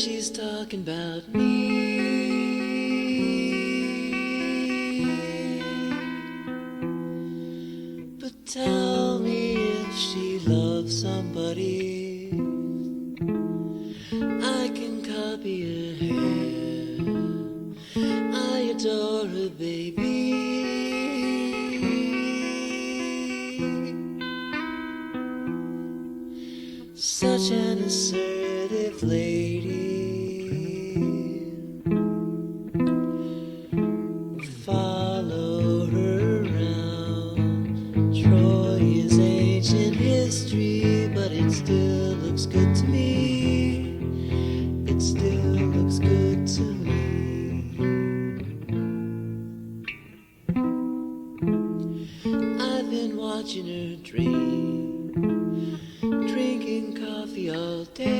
she's talking about me. But tell me if she loves somebody, I can copy her hair. I adore her, baby. Such an assertive lady. Follow her around. Troy is ancient history, but it still looks good to me. It still looks good to me. I've been watching her dream, drinking coffee all day.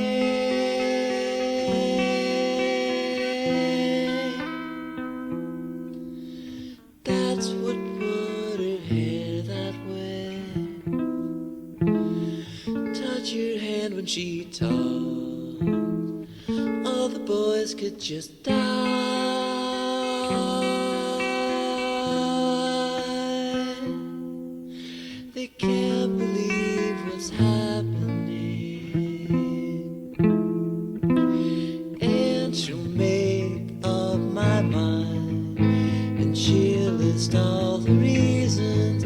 That's what put her hair that way. Touch your hand when she talked, all the boys could just die. They can't believe what's happening, and she'll make up my mind, and she'll list all the reasons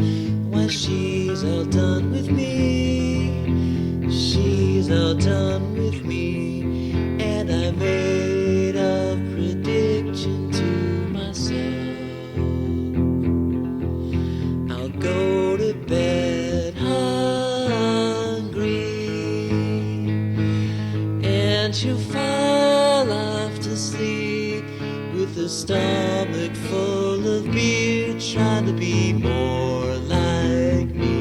why she's all done with me. She's all done with me, and I made a prediction to myself. I'll go to bed hungry, and she'll fall off to sleep with a stomach full of beer, trying to be more like me.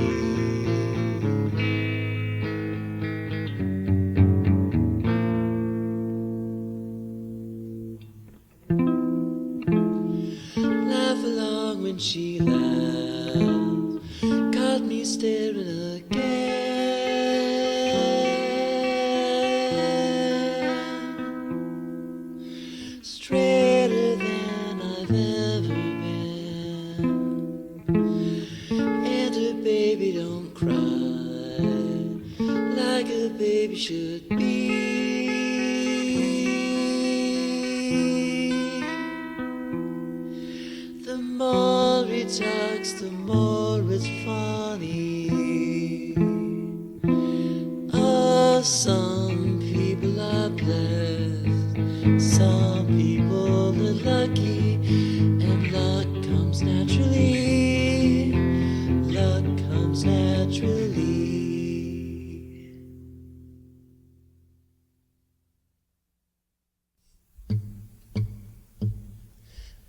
Laugh along when she laughed, caught me staring again. Straighter than I've ever been, and her baby don't cry like a baby should be. The more he talks, the more it's funny. Oh, some people are blessed, some people are lucky, and luck comes naturally. Luck comes naturally.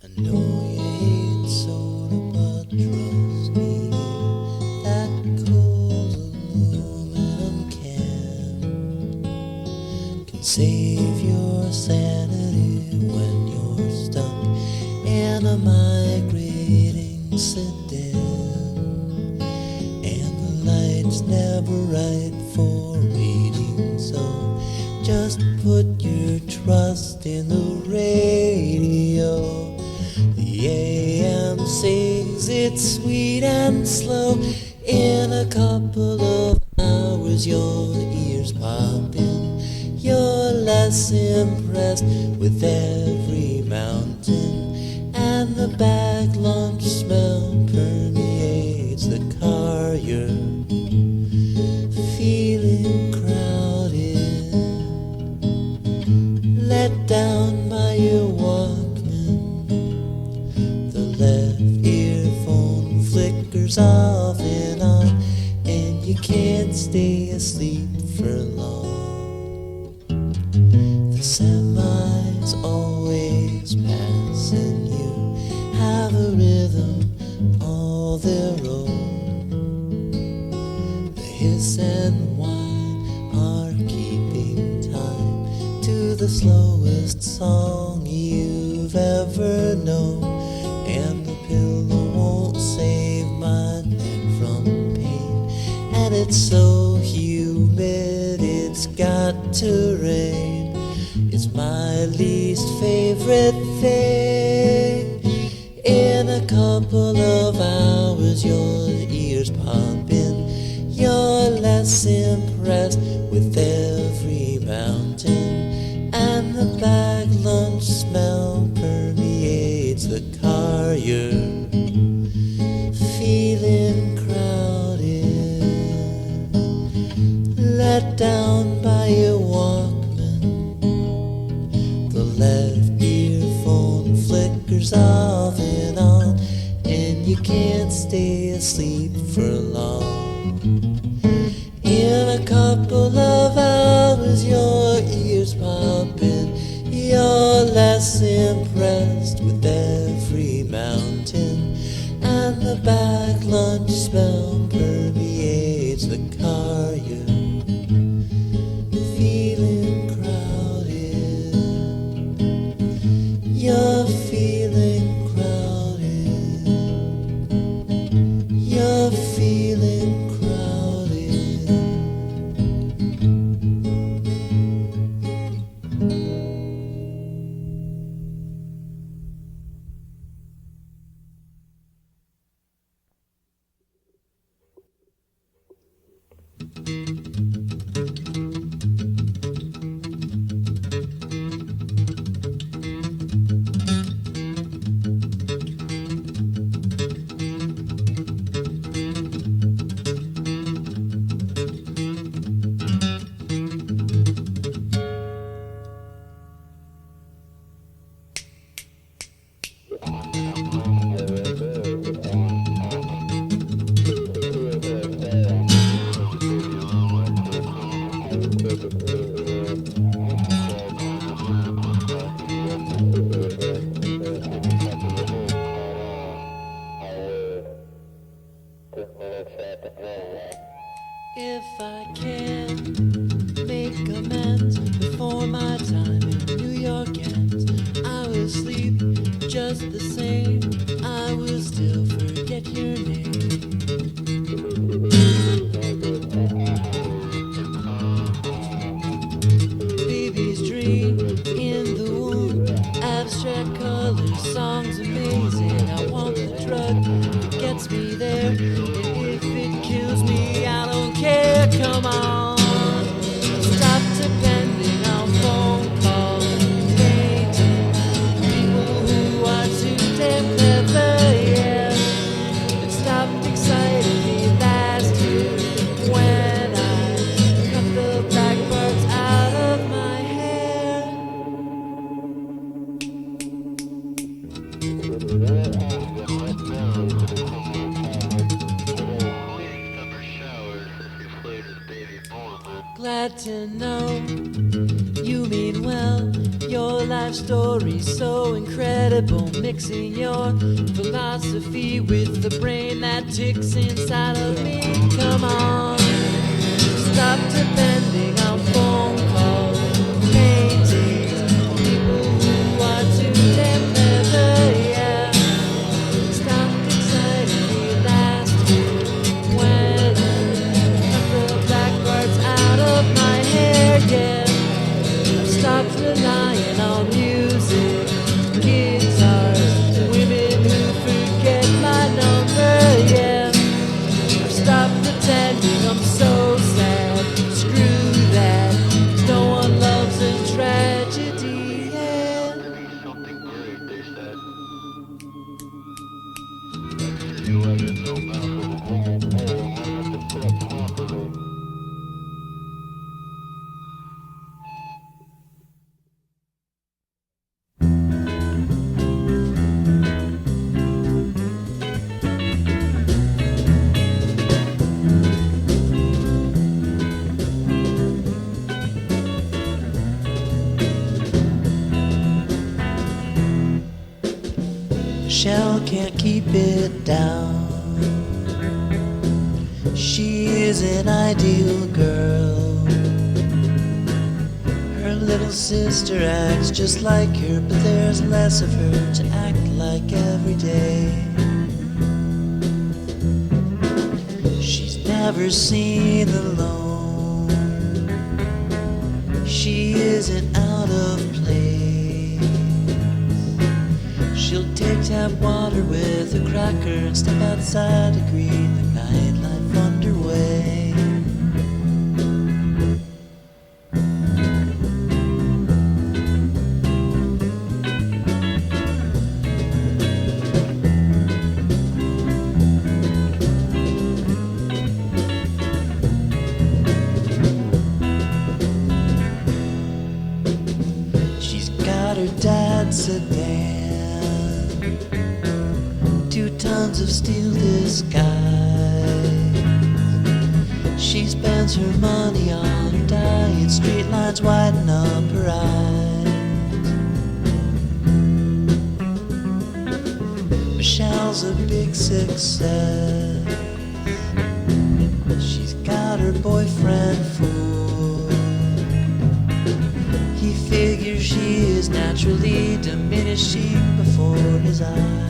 I know you ain't soda, but trust me, that cold aluminum can save your sanity when you're stuck in a migrating sedan, and the light's never right for reading, so just put your trust in the radio. The AM sings it sweet and slow. In a couple of hours your ears pop in. You're less impressed with every mountain, and the back lunch smell permeates the car. You're feeling crowded, let down by your Walkman. The left earphone flickers off and on, and you can't stay asleep for long. The semi's always passing, you have a rhythm all their own. The hiss and whine are keeping time to the slowest song you've ever known, and the pillow won't save my neck from pain, and it's so humid it's got to rain. It's my least favorite thing. In a couple of hours your ears popping, you're less impressed with every mountain, and the bag lunch smell permeates the car. You're feeling crowded, let down by your Walkman. The left earphone flickers off and on, and you can't stay asleep for long. In a couple of hours your ears popping, you're less impressed with every mountain, and the back lunch smell permeates the car. You're feeling crowded, you're feeling crowded, you're feeling crowded. If I can make amends before my time in New York ends, I will sleep just the same. I will still forget your name. Baby's dream in the womb, abstract colors, songs amazing. I want the drug that gets me there, and if it kills me, I don't care. Come on, stop depending on phone calls, painting people who are too damn clever, yeah. It stopped exciting me last year when I cut the black parts out of my hair. Glad to know you mean well. Your life story's so incredible, mixing your philosophy with the brain that ticks inside of me. Come on, stop depending on phone calls, paintings, people who are too damn clever, yeah. Stop exciting me last year when I cut the black parts out of my hair, yeah. I've stopped relying on music, guitars, women who forget my number, yeah. I've stopped pretending I'm so sad, screw that, 'cause no one loves a tragedy, yeah. Something great, they said. You let it know about Michelle can't keep it down. She is an ideal girl. Her little sister acts just like her, but there's less of her to act like every day. She's never seen alone. She isn't out of place. She'll take tap water with a cracker and step outside to greet the nightlife underway. She's got her dad's sedan, 2 tons of steel disguise. She spends her money on her diet, street lines widen up her eyes. Michelle's a big success. She's got her boyfriend fooled. He figures she is naturally diminishing before his eyes.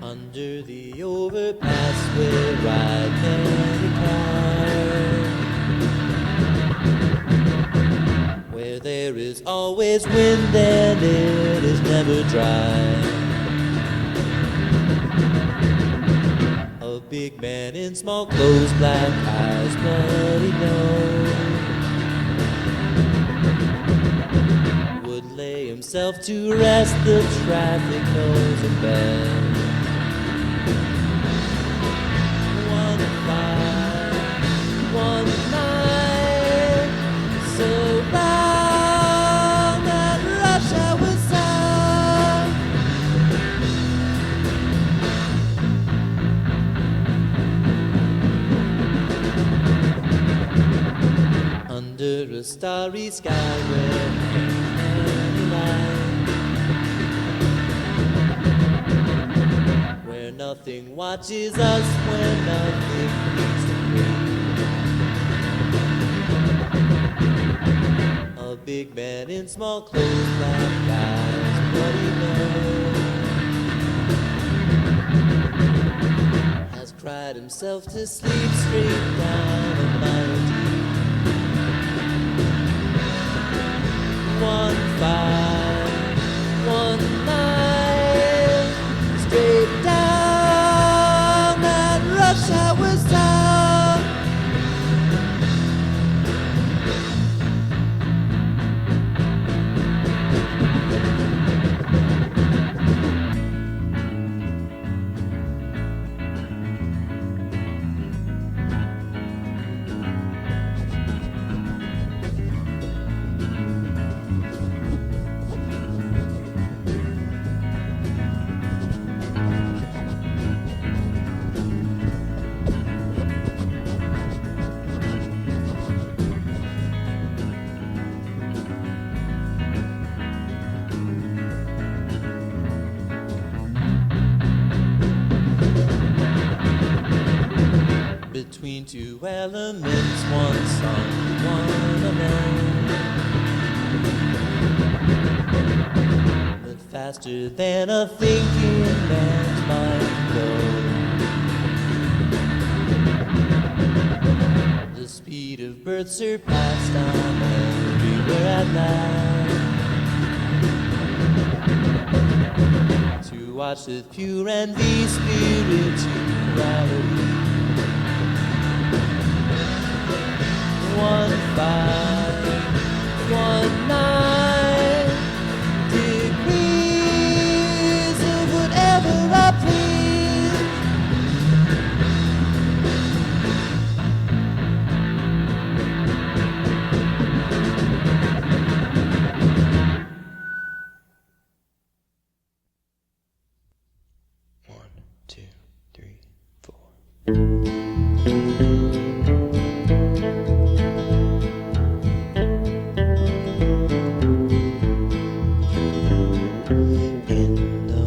Under the overpass we ride many cars, where there is always wind and it is never dry. A big man in small clothes, black eyes, bloody nose, would lay himself to rest, the traffic knows it best. One night, so long that rush hour sound. Under a starry sky where many light, where nothing watches us, where nothing needs to be. A big man in small clothes, black eyes, bloody nose, has cried himself to sleep straight down a mile deep. 1 5, 1 night, straight down that rush hour sound. Between 2 elements, one song, one alone, but faster than a thinking man's mind goes. The speed of birth surpassed on everywhere at last. To watch with pure envy, spirituality. 1 5, 1 9, degrees of whatever I please. One, two, three, four. In the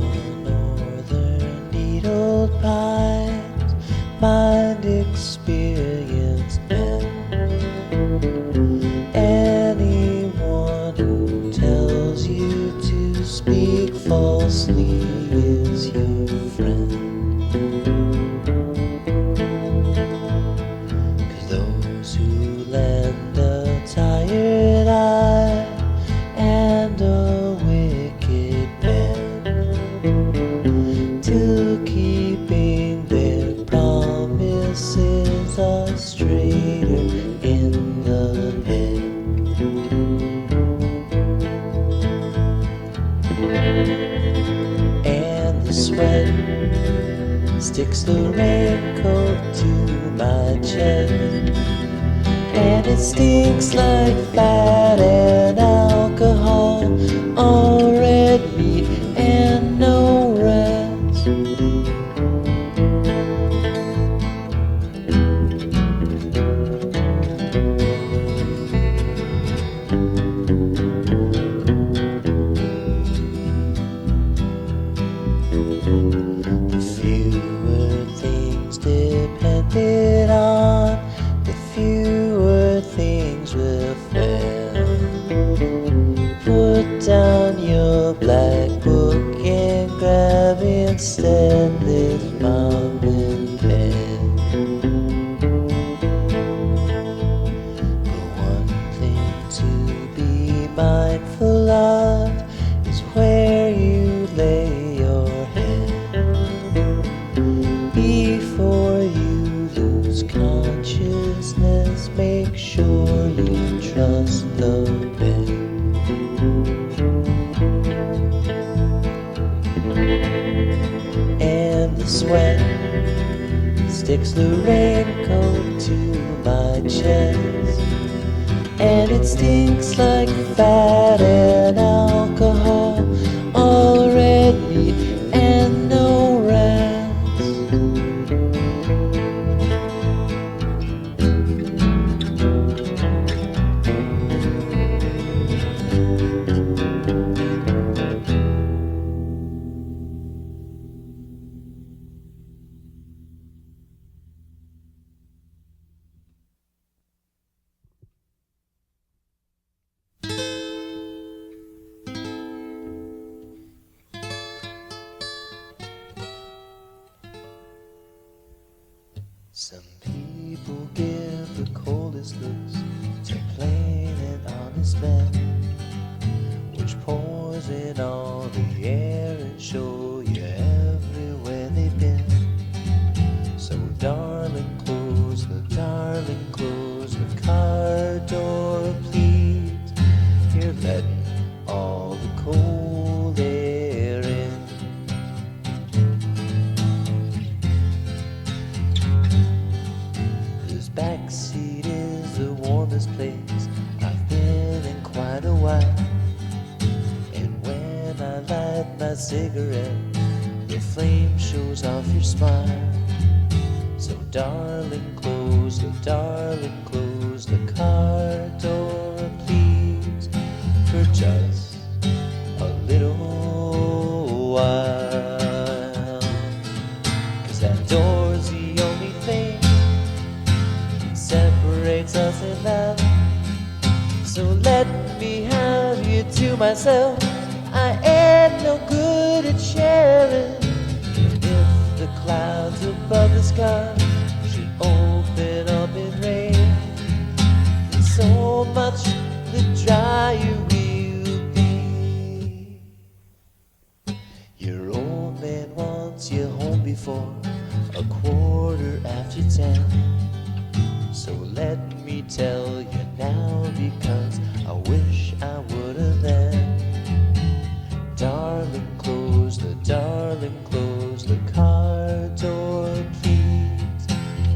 falsely is your friend. 'Cause those who lend a tired eye and a wicked pen to keeping their promises are straighter in the head. And the sweat sticks the raincoat to my chest, and it stinks like fat and alcohol, all red meat and no rest. The fewer things depended on, the fewer things will fail. Put down your black book and grab instead this mountain pen. But one thing to be mindful of is where you lay your head. Before you lose consciousness, make sure you trust the bed. And the sweat sticks the raincoat to my chest, and it stinks like fat and alcohol, all red meat and no rest. Some people give the coldest looks to plain and honest men, which poison all the air and show you everywhere they've been. So darling, close the car door, please. You're letting all the cold air in. This backseat is the warmest place I've been in quite a while. And when I light my cigarette, the flame shows off your smile. So darling, close the car door, please, for just a little while. 'Cause that door's the only thing that separates us in love. So let me have you to myself. I ain't no good at sharing. And if the clouds above the sky should open up in rain, then so much the drier we'll be. Your old man wants you home before 10:15. So let me tell you now, because I wish I would have then. Darling, close the car door, please.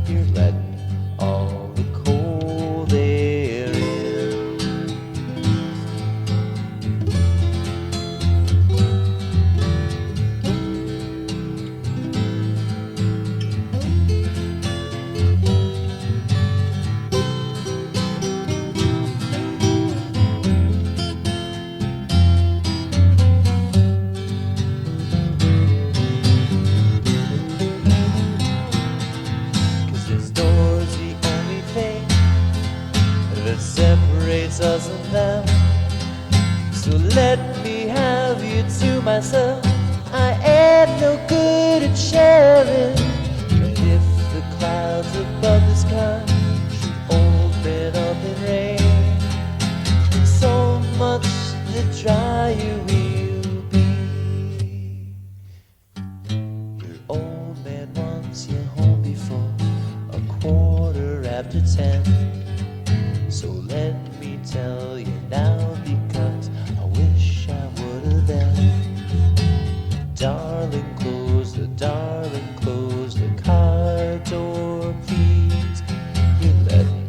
You're letting all the cold air in. darling, close the car door, please. You're letting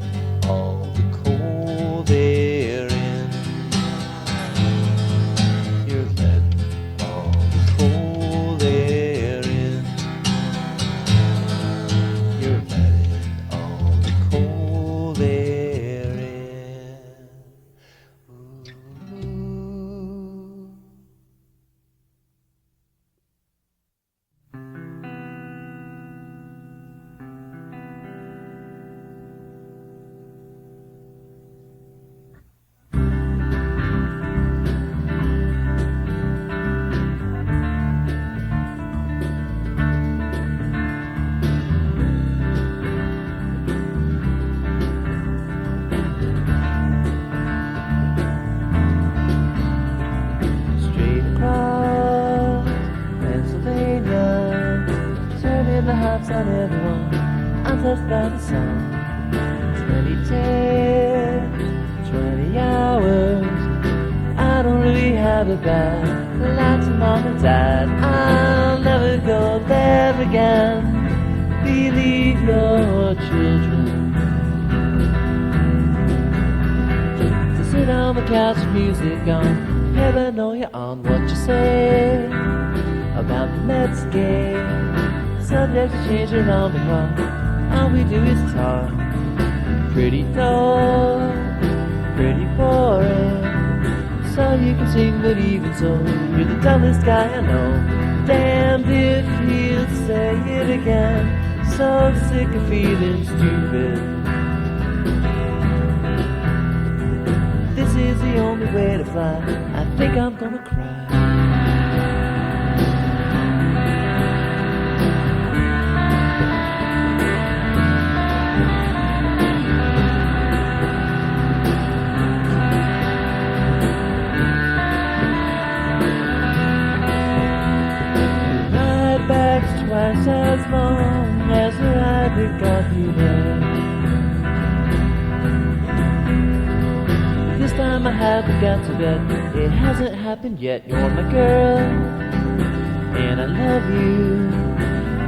all the cold air in. You're letting all the cold air in. You're letting all the cold air in. Ooh. Straight across Pennsylvania, turning the hearts on everyone untouched by the sun. 20 days, 20 hours, I don't really have it bad. Lots of mom and dad, I'll never go there again. Believe your children. To sit on the couch with music on, paranoia on what you say about the Mets game. Subjects change around the clock, all we do is talk. Pretty dull, pretty boring. So you can sing, but even so, you're the dumbest guy I know. Damned if he'll say it again. So sick of feeling stupid. This is the only way to fly. I think I'm gonna cry. Twice as long as the ride that got you there. This time I haven't got to bed. It hasn't happened yet. You're my girl, and I love you.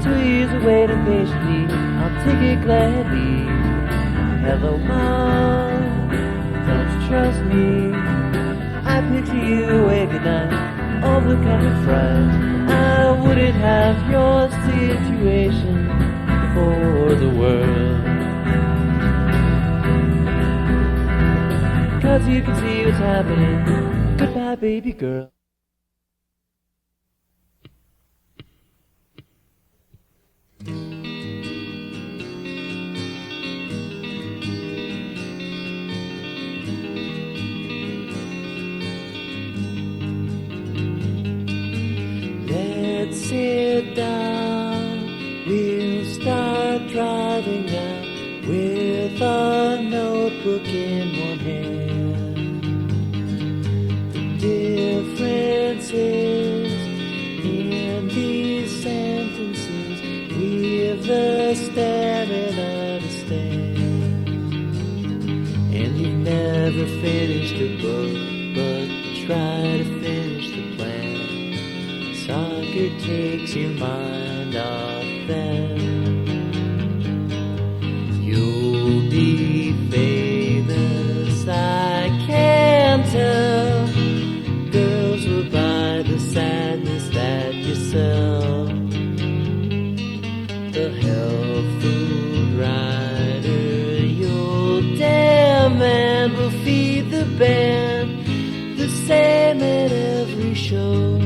2 years of waiting patiently, I'll take it gladly. Hello, Mom, don't you trust me? I picture you awake at night, overcoming fright. I wouldn't have your situation for the world. 'Cause you can see what's happening. Goodbye, baby girl. Let's sit down, we'll start driving now, with a notebook in one hand. The differences in these sentences, we've the stare and understand. And you've never finished a book, but try to finish the plan. Soccer takes your mind off then. You'll be famous, I can tell. Girls will buy the sadness that you sell. The health food rider, you'll damn and will feed the band. The same at every show.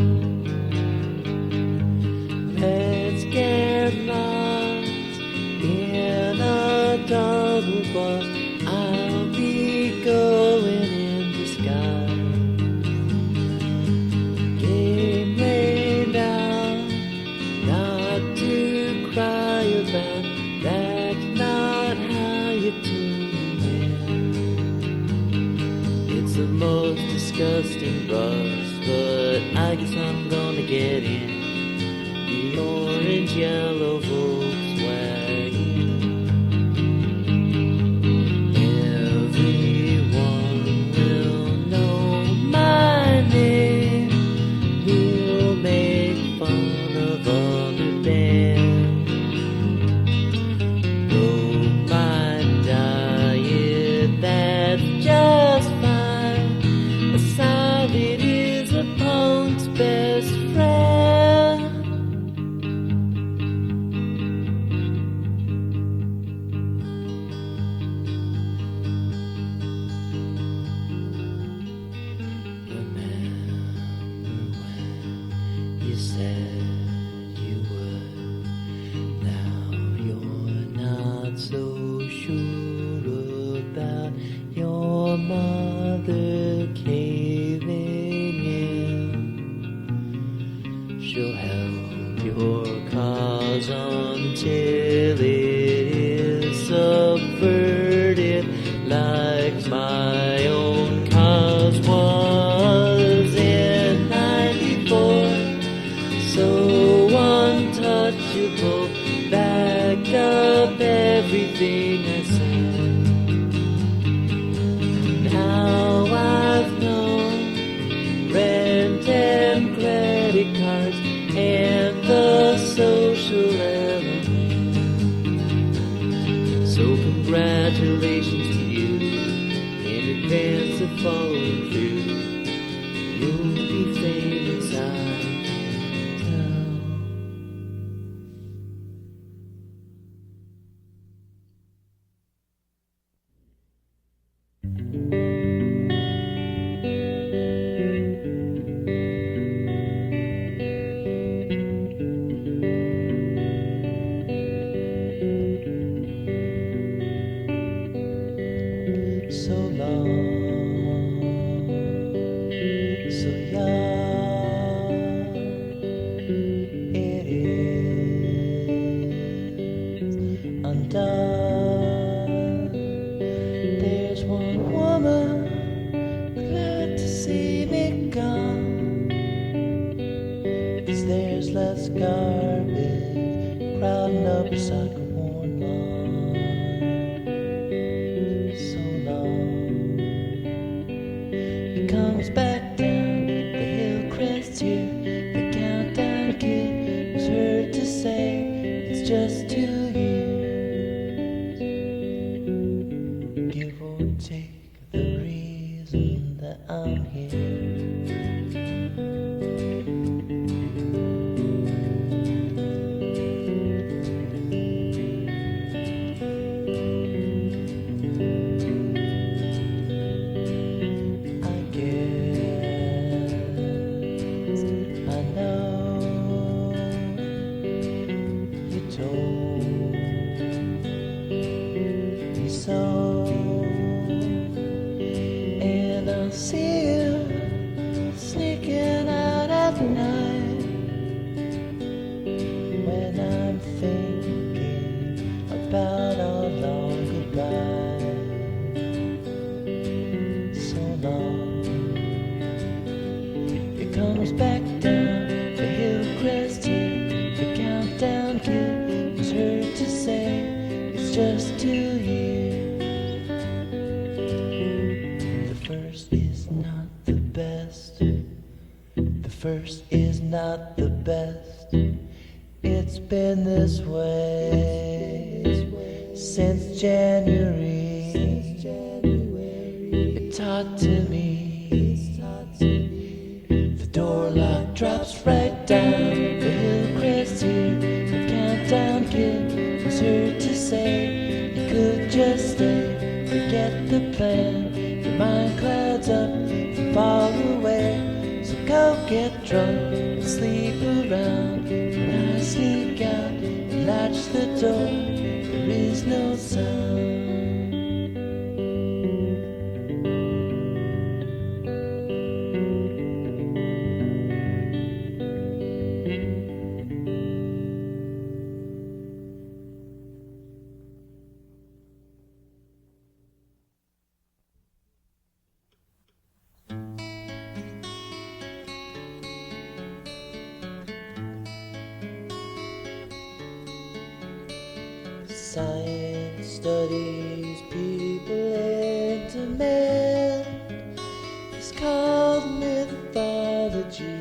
Let's get lost in a double bus. I'll be going in disguise. Game laid out, not to cry about. That's not how you tune in. It's a fun of all the band. Though my diet, that's just fine. A salad is a punk's best friend. You said you would. Now you're not so sure about your mother caving in. She'll help your cause until it is subverted, like my own cause was in '94. So untouchable, backed up everything I said. Now I've known rent and credit cards and the social element. So congratulations to you in advance of following through. You'll be famous, I can tell. So long, so young, it is undone. There's one woman glad to see me gone, 'cause there's less garbage crowding up beside the worn lawn. So long, it comes back down the hill crest here. The countdown kid was heard to say it's just 2 years, give or take the reason that I'm here. I guess I know you told me so, and I'll see you sneaking out at night when I'm thinking about our long goodbye. So long, it comes back down the hill crest here. The countdown kid was heard to say it's just 2 years. The first is not the best. The first is not the best. It's been this way since January. It taught to me the door lock drops right down the hill crest here. The countdown kid was heard to say you could just stay, forget the plan. Your mind clouds up and far away. So go get drunk and sleep around, and I sneak out and latch the door. There is no sound. Science studies people into men. It's called mythology.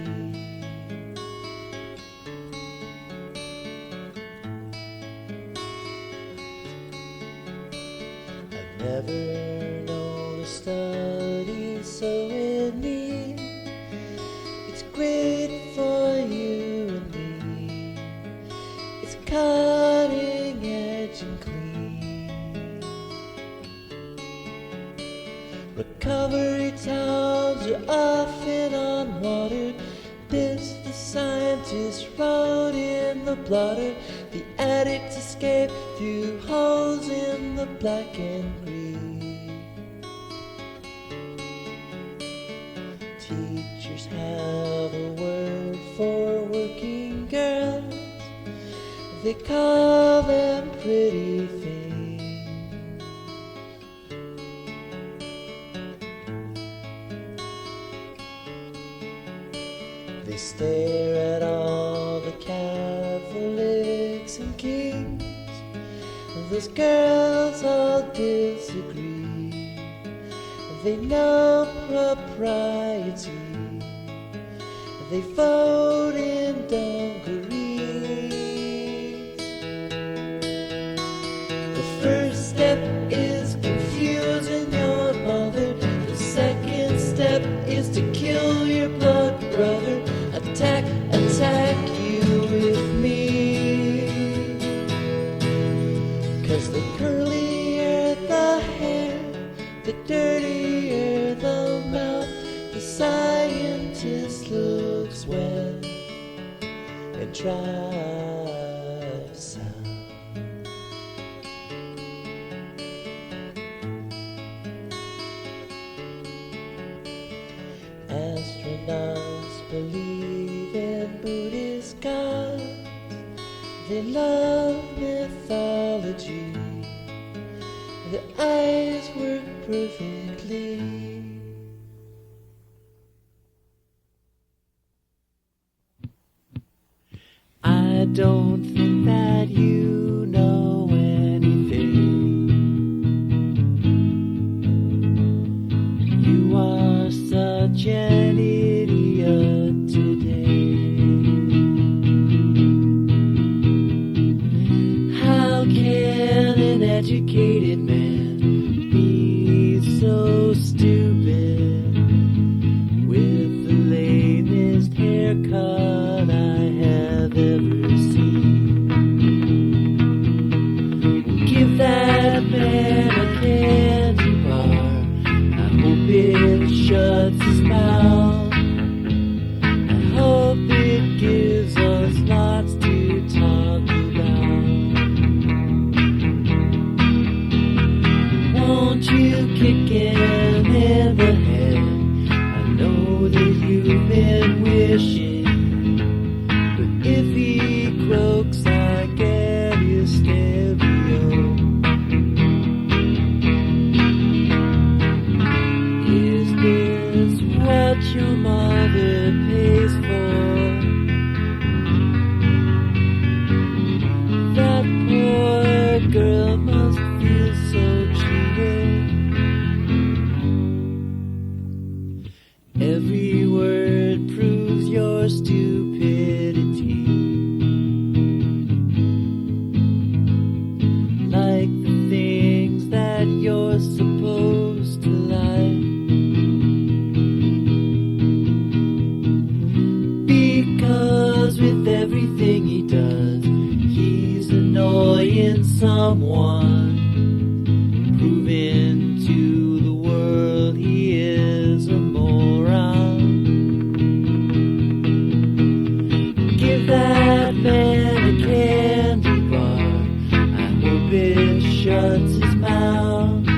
Never known a study so in need. It's great for you and me. It's cutting edge and clean. Recovery towns are often on water. This the scientist wrote in the blotter. The addicts escape through holes in the black and green. Teachers have a word for working girls. They call them pretty things. They stare at all the Catholics and kings. Those girls all disagree. They know propriety. They vote in dungarees. The first step is confusing your mother. The second step is to kill your blood brother. Attack, attack you with me. 'Cause the curlier the hair, the dirtier the mouth. The scientist looks wet and drives south. Astronauts believe in Buddhist gods. They love mythology. Their eyes work perfectly. I don't think that you know anything. You are such an idiot today. How can an educated man be so stupid with the lamest haircut I have ever seen? Give that man a candy bar. I hope it shuts his mouth. I hope it gives us lots to talk about. Won't you kick him in the head? I know that you've been wishing, but if he croaks, I get his stereo. Is this what your mother pays for? That poor girl must feel so cheated. Every word proves your stupidity. Like the things that you're supposed to like. Because with everything he does, he's annoying someone, proving to the world he is a moron. Give that man a candy bar. I hope it shuts his mouth. I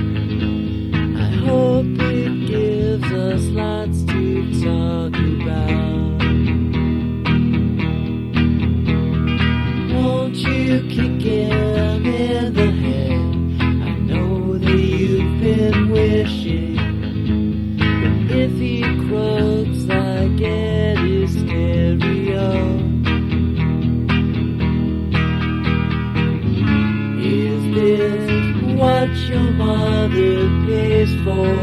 hope it gives us lots to talk about. Won't you kick him in the head? I know that you've been wishing, but if he croaks, I get his stereo. Is this what your mother pays for?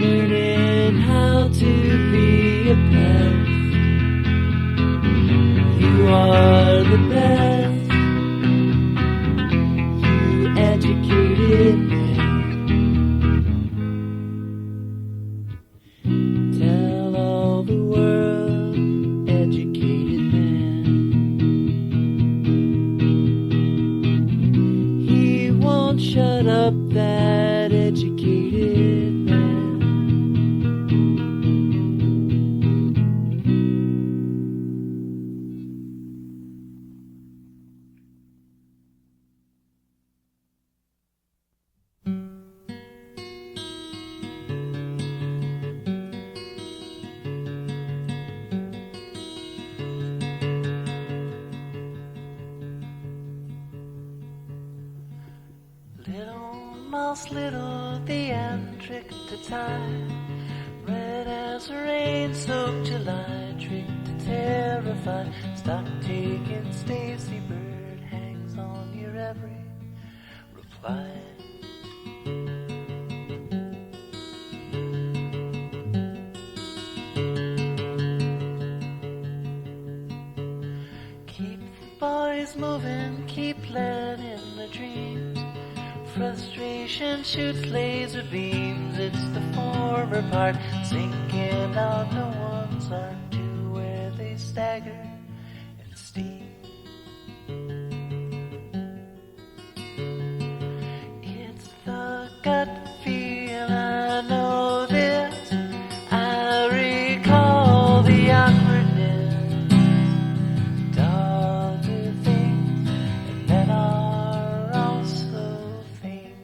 Learning how to be a pest. You are the best. house, little the end, tricked to time. Red as rain, soaked July, tricked to terrify. Stock taking Stacy Bird hangs on your every reply. Keep the boys moving, keep letting the dreams. Frustration shoots laser beams. It's the former part sinking out the ones are to where they stagger and steam. It's the gut feel, I know this. I recall the awkwardness. Dogs are things, and men are also things.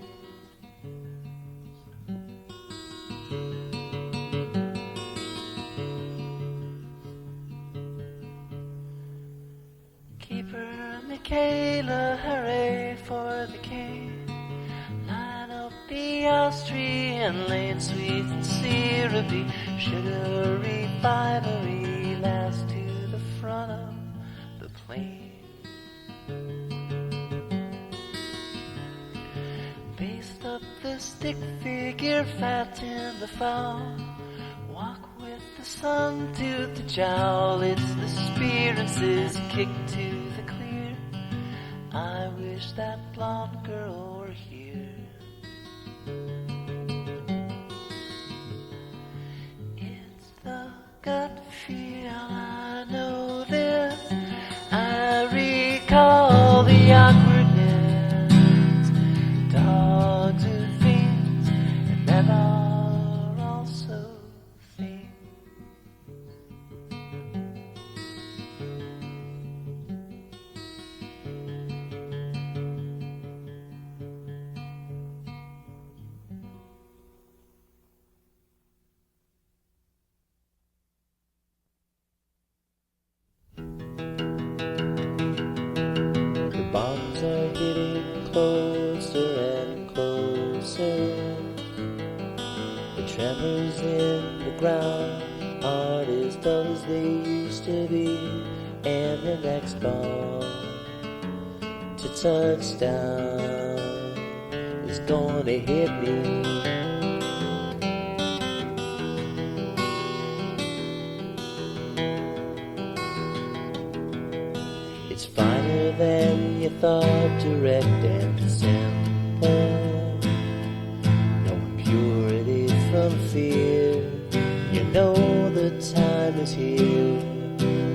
Keeper Michaela, hooray for the king. Line up the Austrian lane, sweet and syrupy, sugary, fibery, last to the front of the plane. Baste up the stick figure, fat in the foul. Walk with the sun tooth to jowl. It's the spirits kick to the clear. I wish that blonde girl were here. It's the gut feel, I know this. I recall the awkwardness. Dogs are fiends, and men are also things. The bombs are getting closer and closer. The tremors in the ground aren't as dull as they used to be. And the next bomb to touchdown is gonna hit me. It's finer than you thought, direct and simple. No impurity from fear. You know the time is here.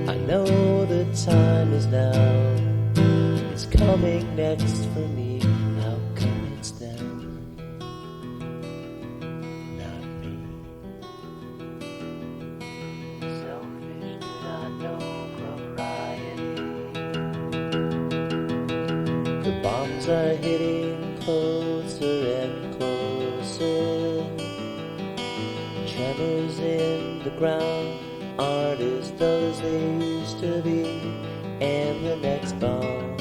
I know the time is now. It's coming next for me. How come it's them, not me? Selfish, did I know propriety? The bombs are hitting closer and closer. Tremors in the ground aren't as dull as they used to be. And the next bomb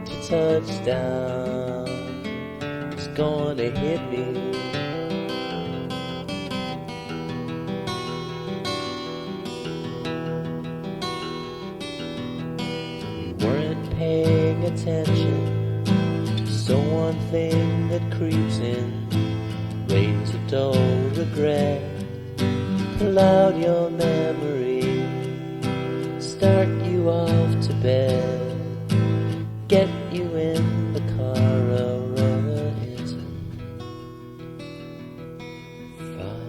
to touchdown is gonna hit me. You weren't paying attention, so one thing that creeps in, rains a dull regret, cloud your memory, start you off to bed, get you in the car, Aurora isn't far.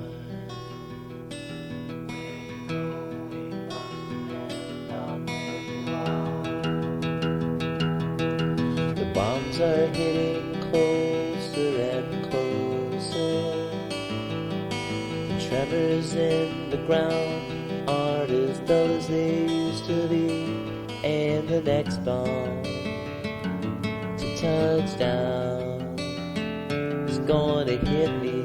The bombs are hitting closer and closer. The tremors in the ground aren't as dull as they used to be. And the next bomb to touchdown is gonna hit me.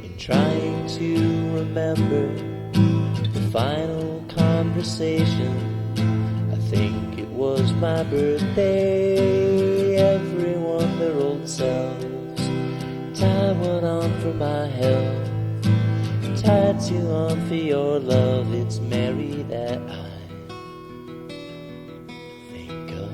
In trying to remember the final conversation. I think it was my birthday. Everyone their old selves. Time went on for my health. Tied you on for your love. It's Mary that I think of.